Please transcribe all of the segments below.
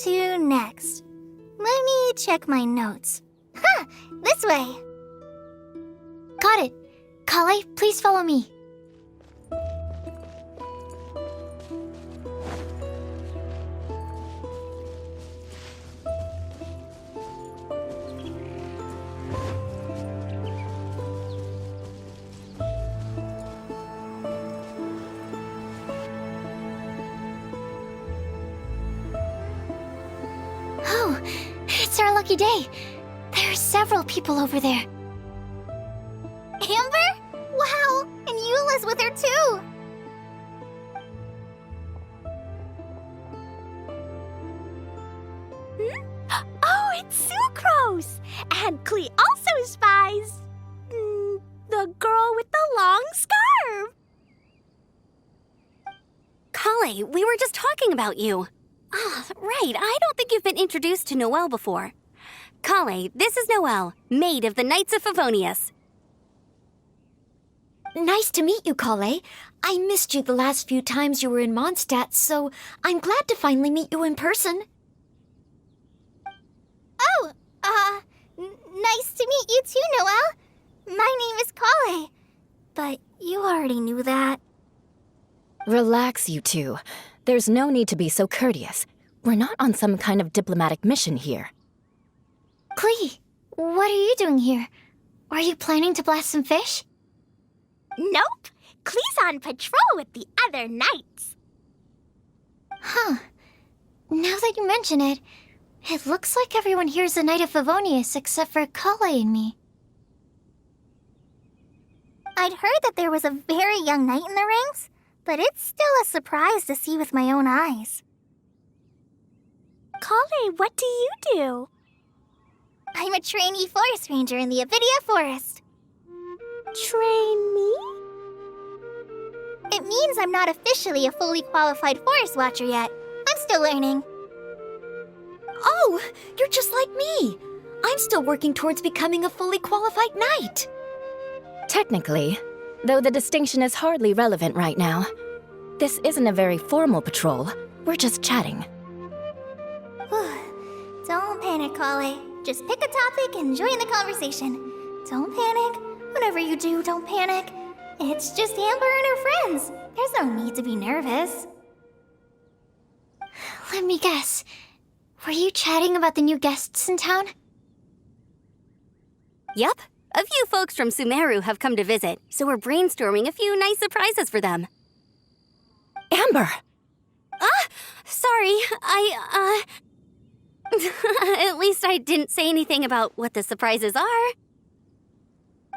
to next? Let me check my notes. Huh, this way. Got it. Kale, please follow me. Oh, it's our lucky day. There are several people over there. Amber? Wow, and Eula's with her too. Oh, it's Sucrose! And Klee also spies the girl with the long scarf. Kale, we were just talking about you. Ah, right, I don't think you've been introduced to Noelle before. Kale, this is Noelle, maid of the Knights of Favonius. Nice to meet you, Kale. I missed you the last few times you were in Mondstadt, so I'm glad to finally meet you in person. Oh, nice to meet you too, Noelle. My name is Kale. But you already knew that. Relax, you two. There's no need to be so courteous. We're not on some kind of diplomatic mission here. Klee, what are you doing here? Are you planning to blast some fish? Nope. Klee's on patrol with the other knights. Huh. Now that you mention it, it looks like everyone here is a Knight of Favonius except for Kale and me. I'd heard that there was a very young knight in the ranks, but it's still a surprise to see with my own eyes. Kale, what do you do? I'm a trainee forest ranger in the Avidia Forest. Trainee? It means I'm not officially a fully qualified forest watcher yet. I'm still learning. Oh, you're just like me. I'm still working towards becoming a fully qualified knight. Technically, though the distinction is hardly relevant right now. This isn't a very formal patrol. We're just chatting. Don't panic, Kale. Just pick a topic and join the conversation. Don't panic. Whatever you do, don't panic. It's just Amber and her friends. There's no need to be nervous. Let me guess. Were you chatting about the new guests in town? Yup, a few folks from Sumeru have come to visit, so we're brainstorming a few nice surprises for them. Amber! Sorry, At least I didn't say anything about what the surprises are.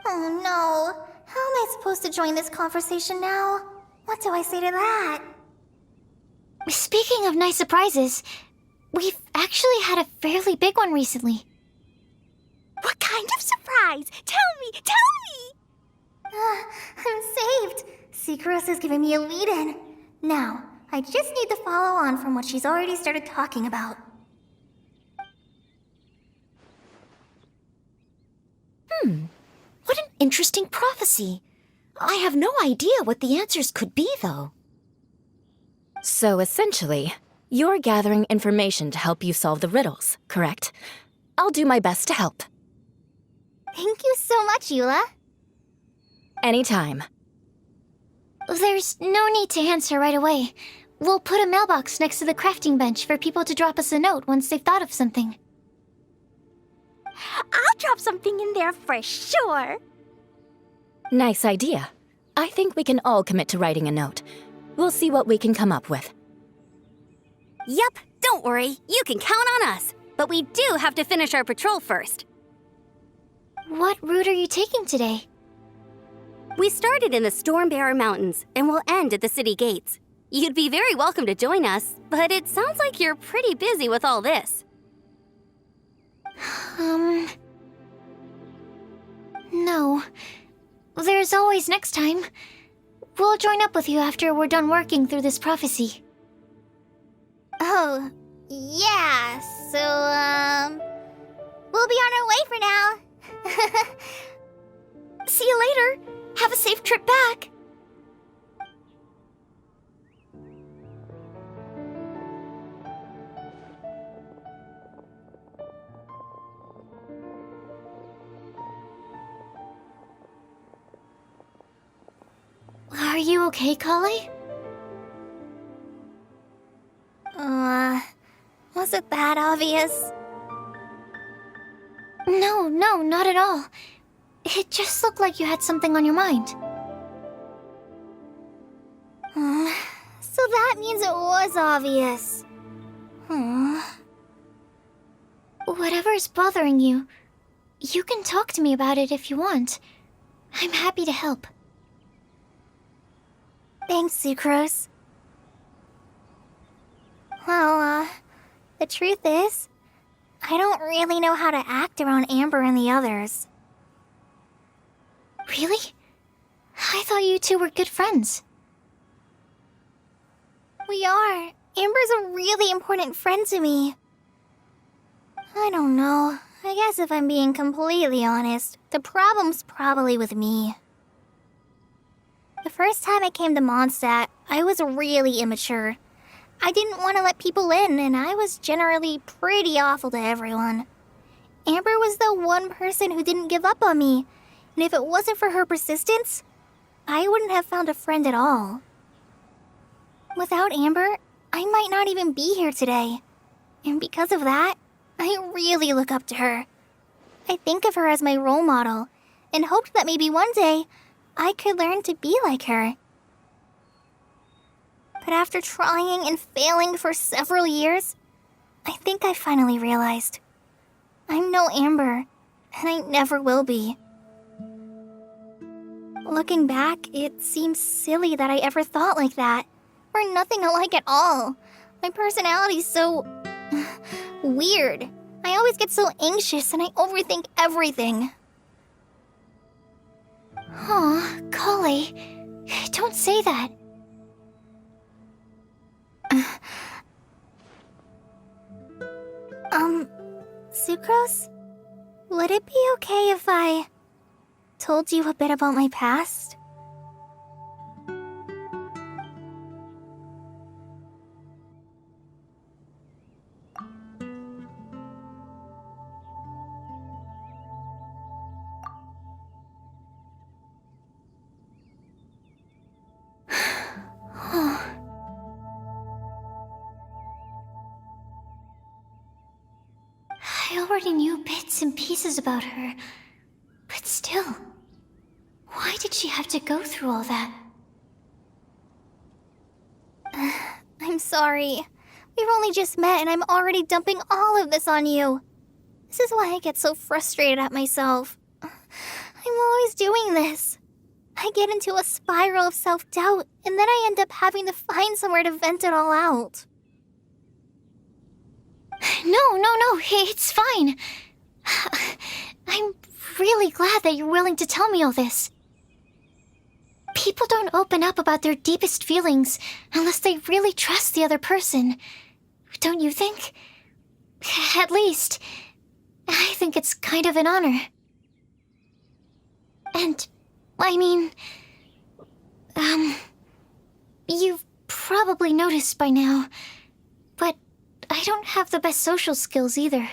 Oh no. How am I supposed to join this conversation now? What do I say to that? Speaking of nice surprises, we've actually had a fairly big one recently. What kind of surprise? Tell me! I'm saved. Sucrose is giving me a lead-in. Now, I just need to follow on from what she's already started talking about. What an interesting prophecy. I have no idea what the answers could be, though. So essentially, you're gathering information to help you solve the riddles, correct? I'll do my best to help. Thank you so much, Eula. Anytime. There's no need to answer right away. We'll put a mailbox next to the crafting bench for people to drop us a note once they've thought of something. I'll drop something in there for sure. Nice idea. I think we can all commit to writing a note. We'll see what we can come up with. Yup, don't worry, you can count on us. But we do have to finish our patrol first. What route are you taking today? We started in the Stormbearer Mountains and will end at the city gates. You'd be very welcome to join us, but it sounds like you're pretty busy with all this. No. There's always next time. We'll join up with you after we're done working through this prophecy. Oh, yeah, so, we'll be on our way for now. See you later. Have a safe trip back. you okay, Kale? Was it that obvious? No, not at all. It just looked like you had something on your mind. So that means it was obvious. Whatever is bothering you, you can talk to me about it if you want. I'm happy to help. Thanks, Sucrose. Well, the truth is, I don't really know how to act around Amber and the others. Really? I thought you two were good friends. We are. Amber's a really important friend to me. I don't know. I guess if I'm being completely honest, the problem's probably with me. The first time I came to Mondstadt, I was really immature. I didn't want to let people in, and I was generally pretty awful to everyone. Amber was the one person who didn't give up on me, and if it wasn't for her persistence, I wouldn't have found a friend at all. Without Amber, I might not even be here today. And because of that, I really look up to her. I think of her as my role model, and hoped that maybe one day I could learn to be like her. But after trying and failing for several years, I think I finally realized I'm no Amber, and I never will be. Looking back, it seems silly that I ever thought like that. We're nothing alike at all. My personality's so weird. I always get so anxious and I overthink everything. Aw, Kale, don't say that. Sucrose? Would it be okay if I told you a bit about my past? I already knew bits and pieces about her, but still, why did she have to go through all that? I'm sorry. We've only just met and I'm already dumping all of this on you. This is why I get so frustrated at myself. I'm always doing this. I get into a spiral of self-doubt, and then I end up having to find somewhere to vent it all out. No, it's fine. I'm really glad that you're willing to tell me all this. People don't open up about their deepest feelings unless they really trust the other person. Don't you think? At least, I think it's kind of an honor. And, I mean, you've probably noticed by now, but I don't have the best social skills either.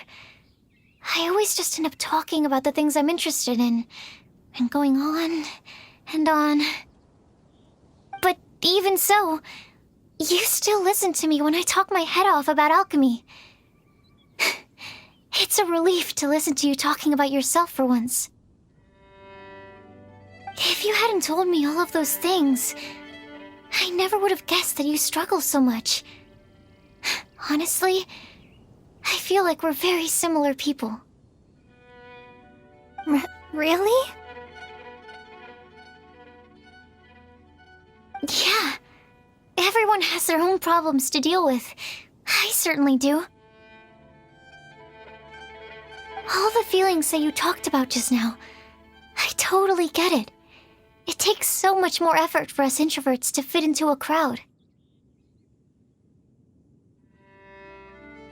I always just end up talking about the things I'm interested in, and going on and on. But even so, you still listen to me when I talk my head off about alchemy. It's a relief to listen to you talking about yourself for once. If you hadn't told me all of those things, I never would have guessed that you struggle so much. Honestly, I feel like we're very similar people. Really? Yeah. Everyone has their own problems to deal with. I certainly do. All the feelings that you talked about just now, I totally get it. It takes so much more effort for us introverts to fit into a crowd.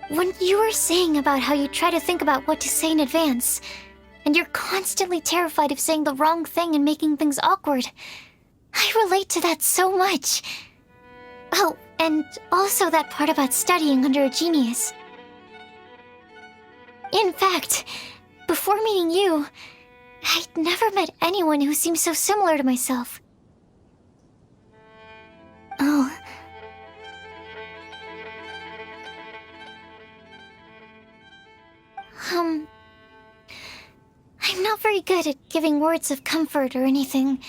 When you were saying about how you try to think about what to say in advance, and you're constantly terrified of saying the wrong thing and making things awkward, I relate to that so much. Oh, and also that part about studying under a genius. In fact, before meeting you, I'd never met anyone who seemed so similar to myself. Oh. I'm not very good at giving words of comfort or anything,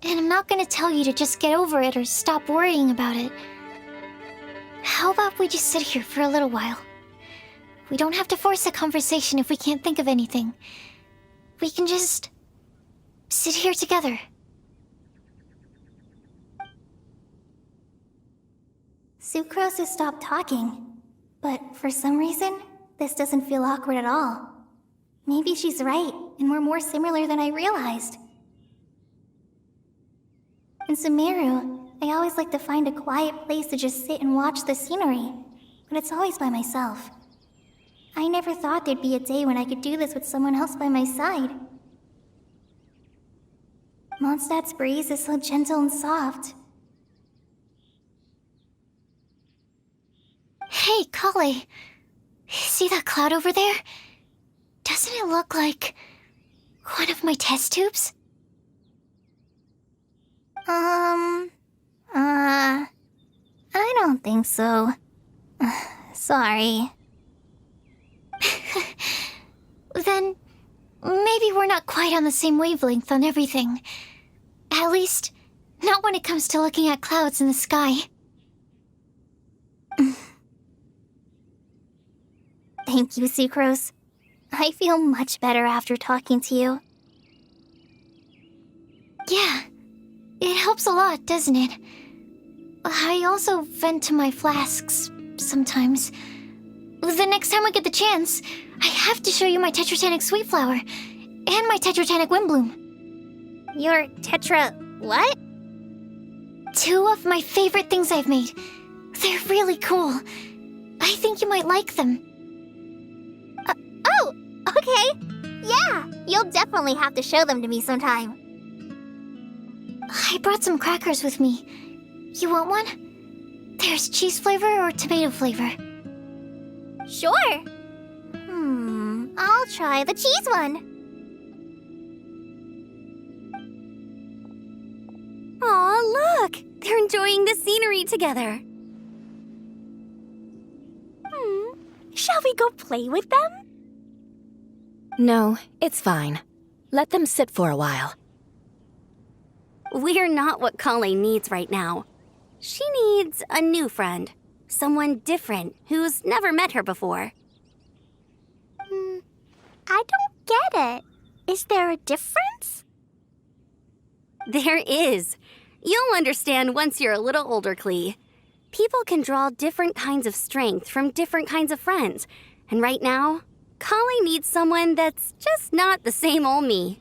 and I'm not gonna tell you to just get over it or stop worrying about it. How about we just sit here for a little while? We don't have to force a conversation if we can't think of anything. We can just sit here together. Sucrose has stopped talking, but for some reason, this doesn't feel awkward at all. Maybe she's right, and we're more similar than I realized. In Sumeru, I always like to find a quiet place to just sit and watch the scenery, but it's always by myself. I never thought there'd be a day when I could do this with someone else by my side. Mondstadt's breeze is so gentle and soft. Hey, Kale. See that cloud over there? Doesn't it look like one of my test tubes? I don't think so. Sorry. Then maybe we're not quite on the same wavelength on everything. At least, not when it comes to looking at clouds in the sky. Thank you, Sucrose. I feel much better after talking to you. Yeah, it helps a lot, doesn't it? I also vent to my flasks sometimes. The next time I get the chance, I have to show you my Tetratanic Sweet Flower and my Tetratanic Windblume. Your Tetra... what? 2 of my favorite things I've made. They're really cool. I think you might like them. Oh, okay. Yeah, you'll definitely have to show them to me sometime. I brought some crackers with me. You want one? There's cheese flavor or tomato flavor. Sure. I'll try the cheese one. Aw, look! They're enjoying the scenery together. Shall we go play with them? No, it's fine. Let them sit for a while. We're not what Kale needs right now. She needs a new friend. Someone different who's never met her before. I don't get it. Is there a difference? There is. You'll understand once you're a little older, Klee. People can draw different kinds of strength from different kinds of friends. And right now, Kale needs someone that's just not the same old me.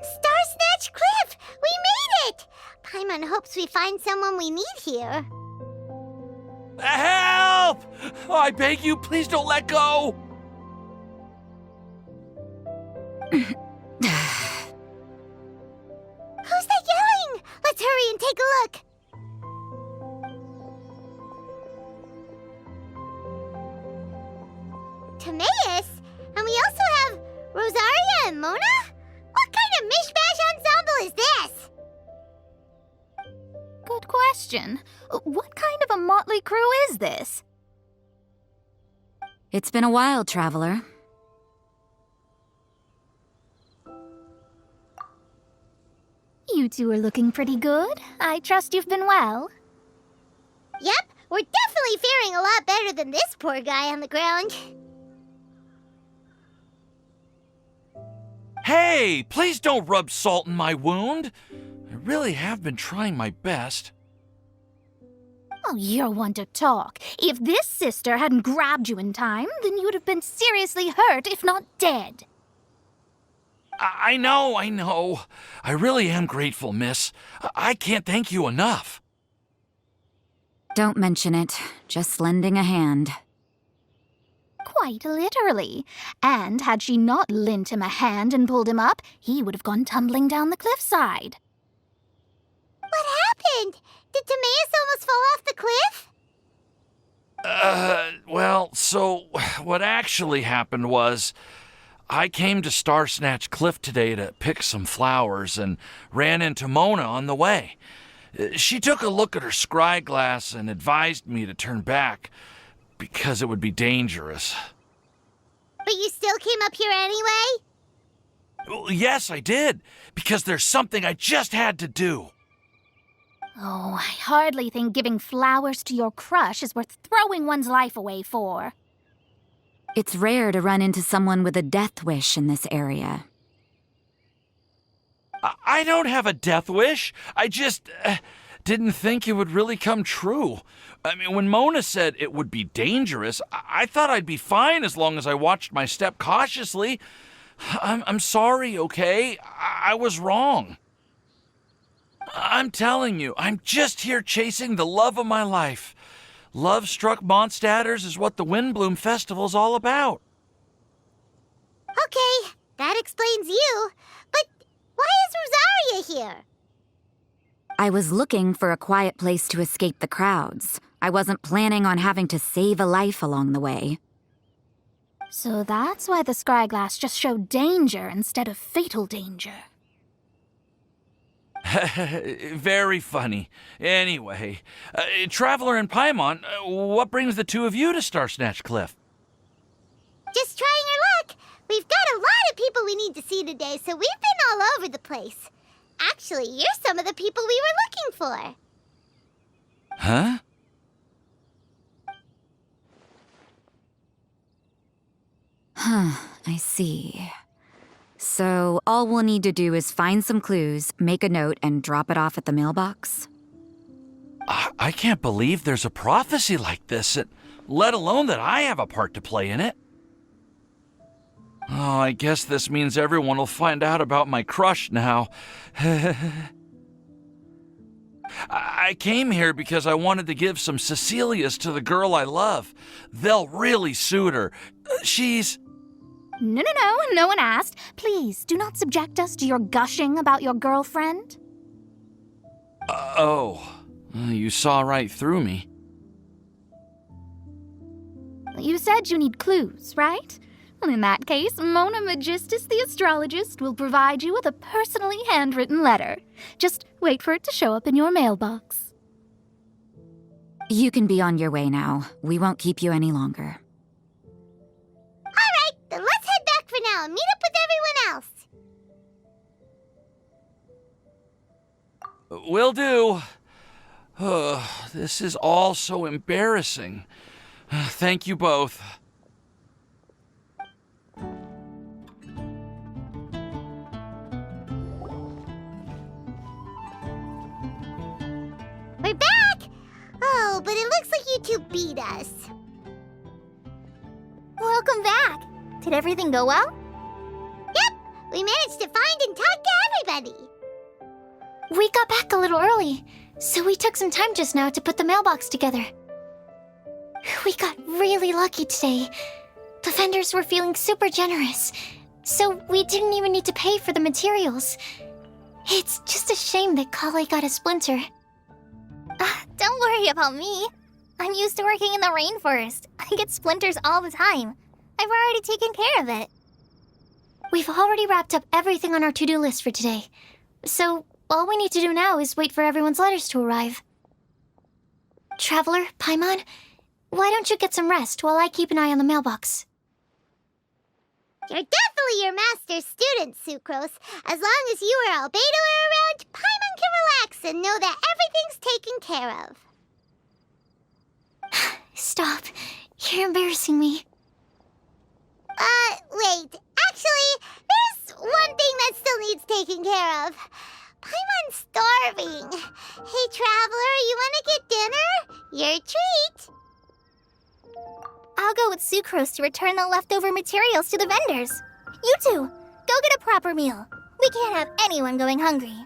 Star Snatch Cliff! We made it! Paimon hopes we find someone we need here. Help! Oh, I beg you, please don't let go! Who's that yelling? Let's hurry and take a look. Timaeus? And we also have Rosaria and Mona? What kind of mishmash ensemble is this? Good question. What kind of a motley crew is this? It's been a while, Traveler. You two are looking pretty good. I trust you've been well. Yep, we're definitely faring a lot better than this poor guy on the ground. Hey, please don't rub salt in my wound. I really have been trying my best. Oh, you're one to talk. If this sister hadn't grabbed you in time, then you'd have been seriously hurt, if not dead. I know. I really am grateful, miss. I can't thank you enough. Don't mention it. Just lending a hand. quite literally. And had she not lent him a hand and pulled him up, he would have gone tumbling down the cliffside. What happened? Did Timaeus almost fall off the cliff? Well, so what actually happened was I came to Star Snatch Cliff today to pick some flowers and ran into Mona on the way. She took a look at her scry glass and advised me to turn back because it would be dangerous. But you still came up here anyway? Well, yes, I did, because there's something I just had to do. Oh, I hardly think giving flowers to your crush is worth throwing one's life away for. It's rare to run into someone with a death wish in this area. I don't have a death wish. I just didn't think it would really come true. I mean, when Mona said it would be dangerous, I thought I'd be fine as long as I watched my step cautiously. I'm sorry, okay? I was wrong. I'm telling you, I'm just here chasing the love of my life. Love-struck Mondstadters is what the Windblume Festival's all about. Okay, that explains you. But why is Rosaria here? I was looking for a quiet place to escape the crowds. I wasn't planning on having to save a life along the way. So that's why the scry glass just showed danger instead of fatal danger. Very funny. Anyway, Traveler and Paimon, what brings the two of you to Star Snatch Cliff? Just trying our luck. We've got a lot of people we need to see today, so we've been all over the place. Actually, you're some of the people we were looking for. Huh? I see. So all we'll need to do is find some clues, make a note, and drop it off at the mailbox? I can't believe there's a prophecy like this, let alone that I have a part to play in it. Oh, I guess this means everyone will find out about my crush now. I came here because I wanted to give some Cecilias to the girl I love. They'll really suit her. She's... No one asked. Please, do not subject us to your gushing about your girlfriend. You saw right through me. You said you need clues, right? Well, in that case, Mona Magistus the astrologist will provide you with a personally handwritten letter. Just wait for it to show up in your mailbox. You can be on your way now. We won't keep you any longer. Then let's head back for now and meet up with everyone else. Will do. This is all so embarrassing. Thank you both. We're back! Oh, but it looks like you two beat us. Welcome back. Did everything go well? Yep, we managed to find and talk to everybody. We got back a little early, so we took some time just now to put the mailbox together. We got really lucky today. The vendors were feeling super generous, so we didn't even need to pay for the materials. It's just a shame that Kale got a splinter. Don't worry about me. I'm used to working in the rainforest. I get splinters all the time. I've already taken care of it. We've already wrapped up everything on our to-do list for today. So all we need to do now is wait for everyone's letters to arrive. Traveler, Paimon, why don't you get some rest while I keep an eye on the mailbox? You're definitely your master's student, Sucrose. As long as you or Albedo are around, Paimon can relax and know that everything's taken care of. Stop. You're embarrassing me. Wait. Actually, there's one thing that still needs taking care of. Paimon's starving. Hey, Traveler, you want to get dinner? Your treat. I'll go with Sucrose to return the leftover materials to the vendors. You two, go get a proper meal. We can't have anyone going hungry.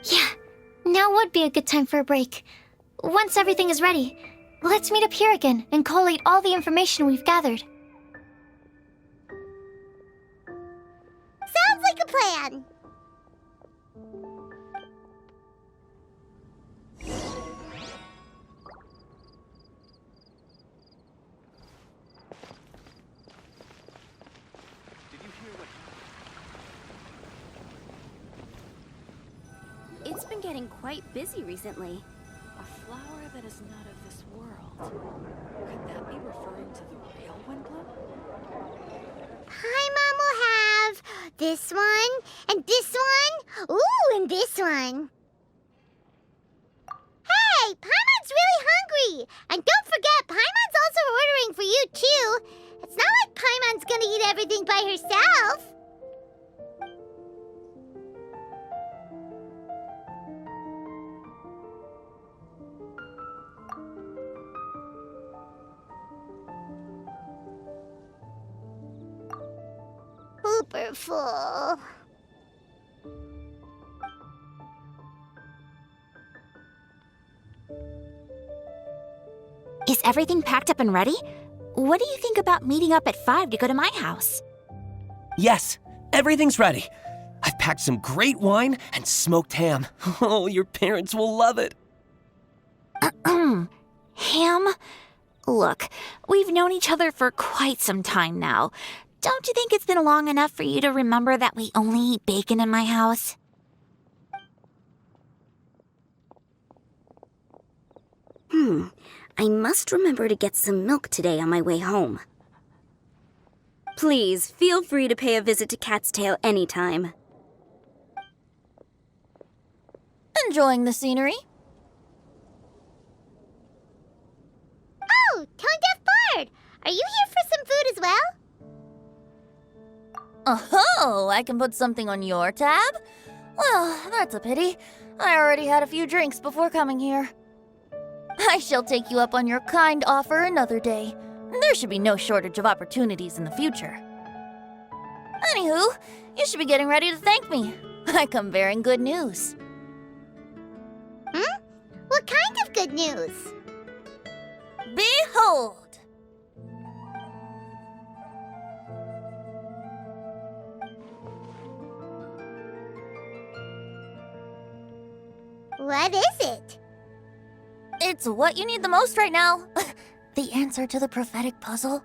Yeah, now would be a good time for a break. Once everything is ready, Let's meet up here again and collate all the information we've gathered. Sounds like a plan. It's been getting quite busy recently. A flower that is not of this world. Could that be referring to the real Windblume? Paimon will have this one, and this one, ooh, and this one. Hey, Paimon's really hungry! And don't forget, Paimon's also ordering for you, too. It's not like Paimon's gonna eat everything by herself. Super full. Is everything packed up and ready? What do you think about meeting up at 5 to go to my house? Yes, everything's ready. I've packed some great wine and smoked ham. Oh, your parents will love it. Ham? Look, we've known each other for quite some time now. Don't you think it's been long enough for you to remember that we only eat bacon in my house? I must remember to get some milk today on my way home. Please, feel free to pay a visit to Cat's Tail anytime. Enjoying the scenery? Oh, Tone Deaf Bard! Are you here for some food as well? Oh, I can put something on your tab? Well, that's a pity. I already had a few drinks before coming here. I shall take you up on your kind offer another day. There should be no shortage of opportunities in the future. Anywho, you should be getting ready to thank me. I come bearing good news. What kind of good news? Behold! What is it? It's what you need the most right now. The answer to the prophetic puzzle.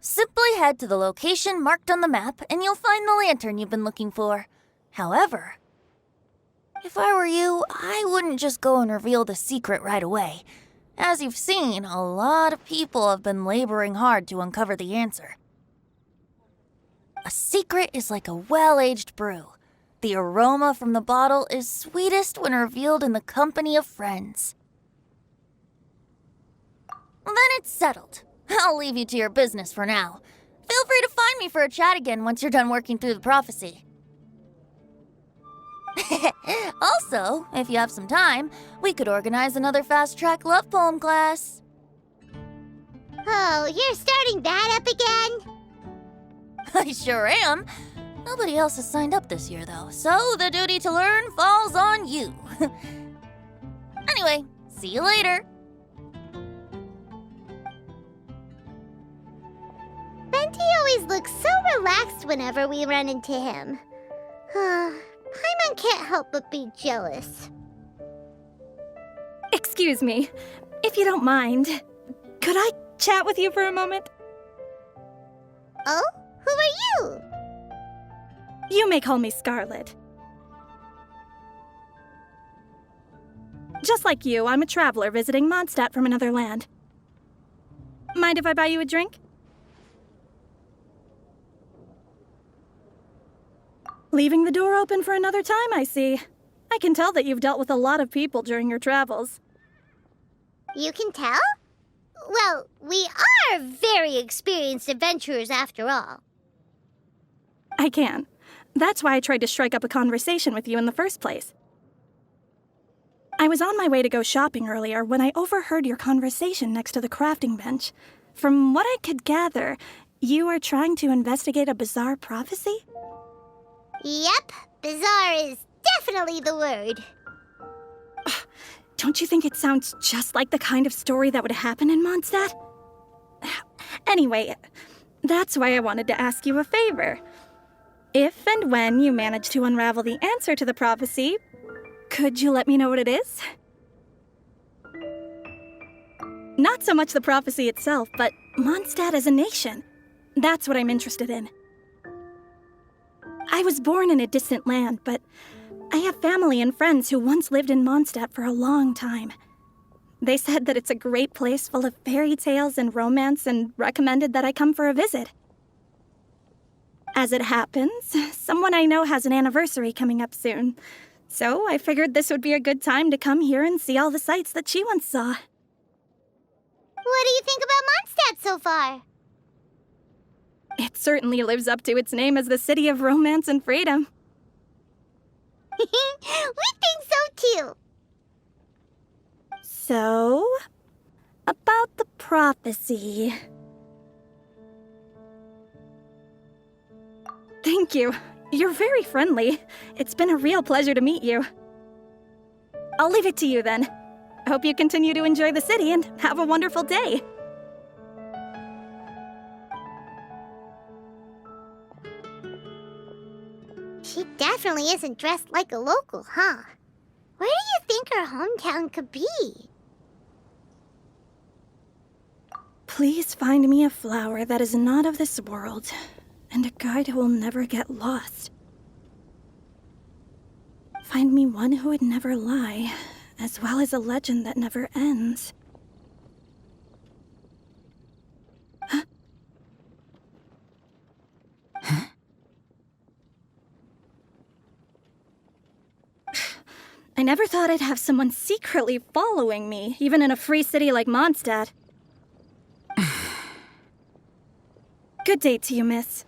Simply head to the location marked on the map and you'll find the lantern you've been looking for. However, if I were you, I wouldn't just go and reveal the secret right away. As you've seen, a lot of people have been laboring hard to uncover the answer. A secret is like a well-aged brew. The aroma from the bottle is sweetest when revealed in the company of friends. Then it's settled. I'll leave you to your business for now. Feel free to find me for a chat again once you're done working through the prophecy. Also, if you have some time, we could organize another fast-track love poem class. Oh, you're starting that up again? I sure am. Nobody else has signed up this year, though, so the duty to learn falls on you. Anyway, see you later. Venti always looks so relaxed whenever we run into him. Paimon can't help but be jealous. Excuse me, if you don't mind, could I chat with you for a moment? Oh? Who are you? You may call me Scarlet. Just like you, I'm a traveler visiting Mondstadt from another land. Mind if I buy you a drink? Leaving the door open for another time, I see. I can tell that you've dealt with a lot of people during your travels. You can tell? Well, we are very experienced adventurers after all. I can. That's why I tried to strike up a conversation with you in the first place. I was on my way to go shopping earlier when I overheard your conversation next to the crafting bench. From what I could gather, you are trying to investigate a bizarre prophecy? Yep, bizarre is definitely the word. Don't you think it sounds just like the kind of story that would happen in Mondstadt? Anyway, that's why I wanted to ask you a favor. If and when you manage to unravel the answer to the prophecy, could you let me know what it is? Not so much the prophecy itself, but Mondstadt as a nation. That's what I'm interested in. I was born in a distant land, but I have family and friends who once lived in Mondstadt for a long time. They said that it's a great place full of fairy tales and romance and recommended that I come for a visit. As it happens, someone I know has an anniversary coming up soon, so I figured this would be a good time to come here and see all the sights that she once saw. What do you think about Mondstadt so far? It certainly lives up to its name as the city of romance and freedom. We think so too. So, about the prophecy. Thank you. You're very friendly. It's been a real pleasure to meet you. I'll leave it to you then. I hope you continue to enjoy the city and have a wonderful day. She definitely isn't dressed like a local, huh? Where do you think her hometown could be? Please find me a flower that is not of this world, and a guide who will never get lost. Find me one who would never lie, as well as a legend that never ends. Huh? I never thought I'd have someone secretly following me, even in a free city like Mondstadt. Good day to you, miss.